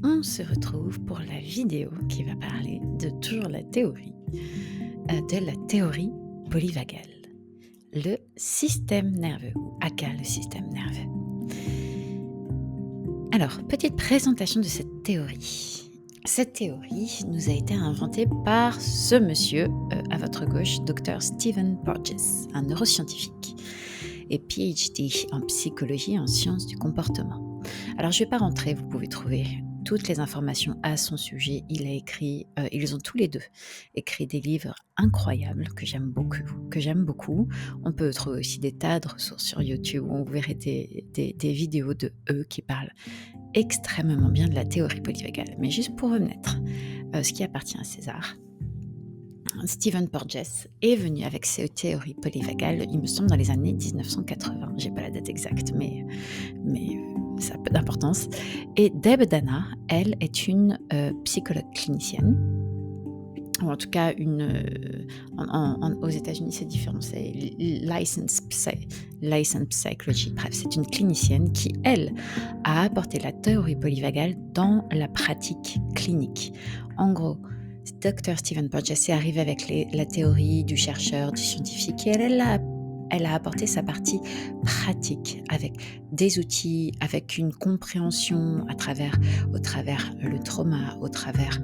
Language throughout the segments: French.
on se retrouve pour la vidéo qui va parler de toujours la théorie, de la théorie polyvagale, le système nerveux, ou aka le système nerveux. Alors, petite présentation de cette théorie. Cette théorie nous a été inventée par ce monsieur, à votre gauche, Dr. Stephen Porges, un neuroscientifique et PhD en psychologie et en sciences du comportement. Alors, je ne vais pas rentrer, vous pouvez trouver toutes les informations à son sujet. Ils ont tous les deux écrit des livres incroyables que j'aime beaucoup. On peut trouver aussi des tas de ressources sur YouTube où vous verrez des vidéos de eux qui parlent extrêmement bien de la théorie polyvagale. Mais juste pour remettre ce qui appartient à César, Stephen Porges est venu avec ses théories polyvagales, il me semble, dans les années 1980. J'ai pas la date exacte, mais ça a peu d'importance. Et Deb Dana, elle, est une psychologue clinicienne, ou en tout cas aux États-Unis c'est différent, c'est licensed psychology. Bref, c'est une clinicienne qui, elle, a apporté la théorie polyvagale dans la pratique clinique. En gros, Dr. Stephen Porges est arrivé avec la théorie du chercheur, du scientifique, et elle a apporté sa partie pratique avec des outils, avec une compréhension au travers le trauma, au travers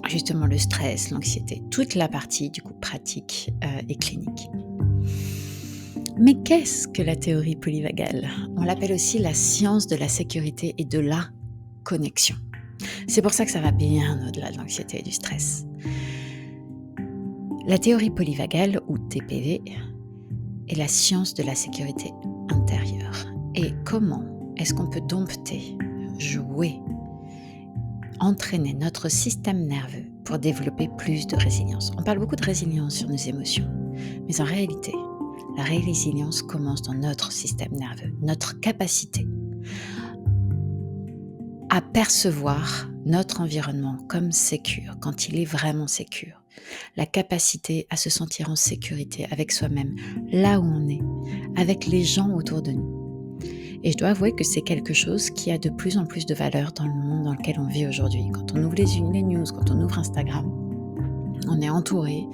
justement le stress, l'anxiété, toute la partie du coup pratique et clinique. Mais qu'est-ce que la théorie polyvagale ? On l'appelle aussi la science de la sécurité et de la connexion. C'est pour ça que ça va bien au-delà de l'anxiété et du stress. La théorie polyvagale, ou TPV, est la science de la sécurité intérieure. Et comment est-ce qu'on peut dompter, jouer, entraîner notre système nerveux pour développer plus de résilience. On parle beaucoup de résilience sur nos émotions, mais en réalité, la résilience commence dans notre système nerveux, notre capacité à percevoir notre environnement comme sécure, quand il est vraiment sécure. La capacité à se sentir en sécurité avec soi-même, là où on est, avec les gens autour de nous. Et je dois avouer que c'est quelque chose qui a de plus en plus de valeur dans le monde dans lequel on vit aujourd'hui. Quand on ouvre les news, quand on ouvre Instagram, on est entouré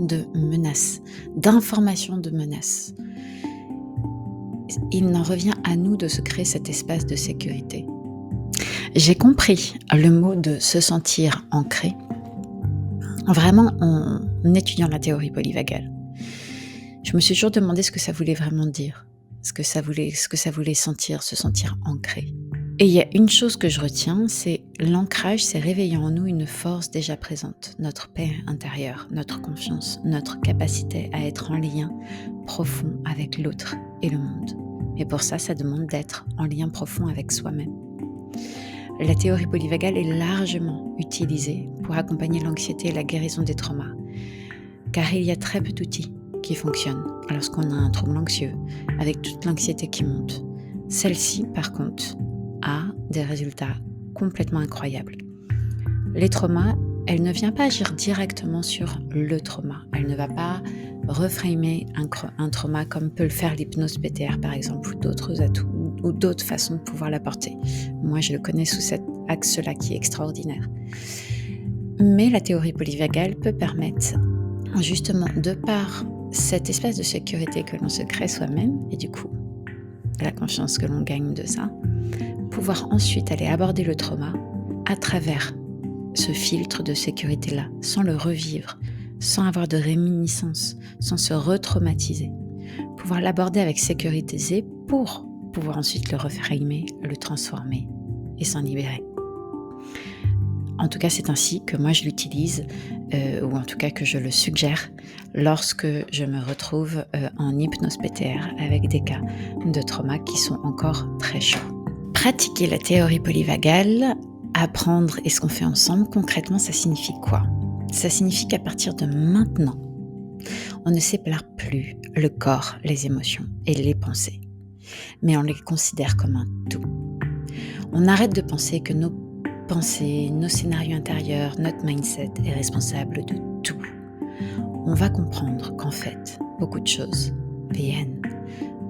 de menaces, d'informations de menaces. Il en revient à nous de se créer cet espace de sécurité. J'ai compris le mot de se sentir ancré, vraiment en étudiant la théorie polyvagale. Je me suis toujours demandé ce que ça voulait vraiment dire. Ce que ça voulait sentir, se sentir ancré. Et il y a une chose que je retiens, c'est l'ancrage, c'est réveiller en nous une force déjà présente, notre paix intérieure, notre confiance, notre capacité à être en lien profond avec l'autre et le monde. Mais pour ça, ça demande d'être en lien profond avec soi-même. La théorie polyvagale est largement utilisée pour accompagner l'anxiété et la guérison des traumas, car il y a très peu d'outils qui fonctionne lorsqu'on a un trouble anxieux, avec toute l'anxiété qui monte. Celle-ci, par contre, a des résultats complètement incroyables. Les traumas, elle ne vient pas agir directement sur le trauma. Elle ne va pas reframer un trauma comme peut le faire l'hypnose PTR, par exemple, ou d'autres façons de pouvoir l'apporter. Moi, je le connais sous cet axe-là qui est extraordinaire. Mais la théorie polyvagale peut permettre, justement, de par cet espace de sécurité que l'on se crée soi-même, et du coup, la confiance que l'on gagne de ça, pouvoir ensuite aller aborder le trauma à travers ce filtre de sécurité-là, sans le revivre, sans avoir de réminiscence, sans se retraumatiser. Pouvoir l'aborder avec sécurité pour pouvoir ensuite le reframer, le transformer et s'en libérer. En tout cas, c'est ainsi que moi je l'utilise, ou en tout cas que je le suggère lorsque je me retrouve en hypnose PTR avec des cas de trauma qui sont encore très chauds. Pratiquer la théorie polyvagale, apprendre et ce qu'on fait ensemble, concrètement, ça signifie quoi ? Ça signifie qu'à partir de maintenant, on ne sépare plus le corps, les émotions et les pensées, mais on les considère comme un tout. On arrête de penser que nos pensées, nos scénarios intérieurs, notre mindset est responsable de tout. On va comprendre qu'en fait, beaucoup de choses viennent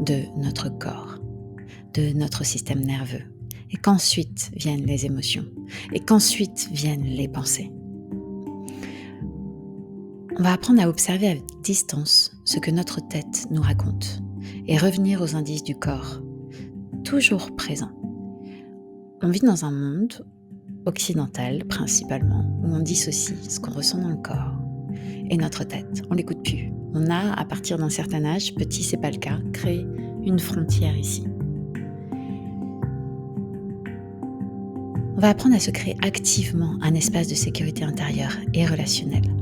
de notre corps, de notre système nerveux et qu'ensuite viennent les émotions, et qu'ensuite viennent les pensées. On va apprendre à observer à distance ce que notre tête nous raconte et revenir aux indices du corps, toujours présents. On vit dans un monde occidental principalement, où on dissocie ce qu'on ressent dans le corps et notre tête. On l'écoute plus. On a, à partir d'un certain âge, petit c'est pas le cas, créé une frontière ici. On va apprendre à se créer activement un espace de sécurité intérieure et relationnelle.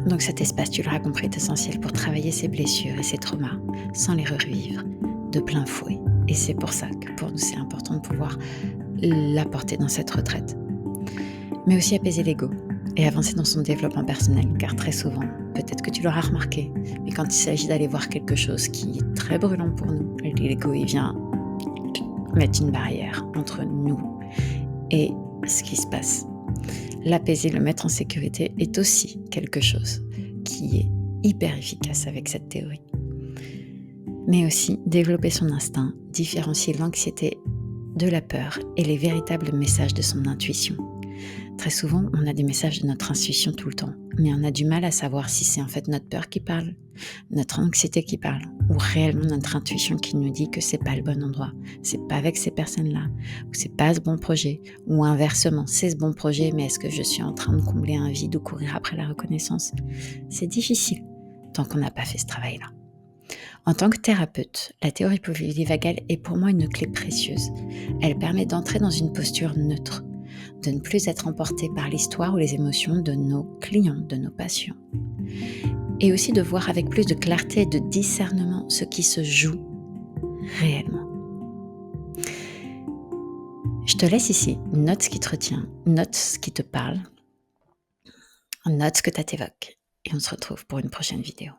Donc cet espace, tu l'auras compris, est essentiel pour travailler ses blessures et ses traumas sans les revivre de plein fouet. Et c'est pour ça que pour nous, c'est important de pouvoir l'apporter dans cette retraite. Mais aussi apaiser l'ego et avancer dans son développement personnel, car très souvent, peut-être que tu l'auras remarqué, mais quand il s'agit d'aller voir quelque chose qui est très brûlant pour nous, l'ego, il vient mettre une barrière entre nous et ce qui se passe. L'apaiser, le mettre en sécurité est aussi quelque chose qui est hyper efficace avec cette théorie. Mais aussi développer son instinct, différencier l'anxiété de la peur et les véritables messages de son intuition. Très souvent, on a des messages de notre intuition tout le temps, mais on a du mal à savoir si c'est en fait notre peur qui parle, notre anxiété qui parle, ou réellement notre intuition qui nous dit que c'est pas le bon endroit, c'est pas avec ces personnes-là, ou c'est pas ce bon projet, ou inversement, c'est ce bon projet, mais est-ce que je suis en train de combler un vide ou courir après la reconnaissance ? C'est difficile tant qu'on n'a pas fait ce travail-là. En tant que thérapeute, la théorie polyvagale est pour moi une clé précieuse. Elle permet d'entrer dans une posture neutre, de ne plus être emporté par l'histoire ou les émotions de nos clients, de nos patients. Et aussi de voir avec plus de clarté et de discernement ce qui se joue réellement. Je te laisse ici, note ce qui te retient, note ce qui te parle, note ce que ça t'évoque. Et on se retrouve pour une prochaine vidéo.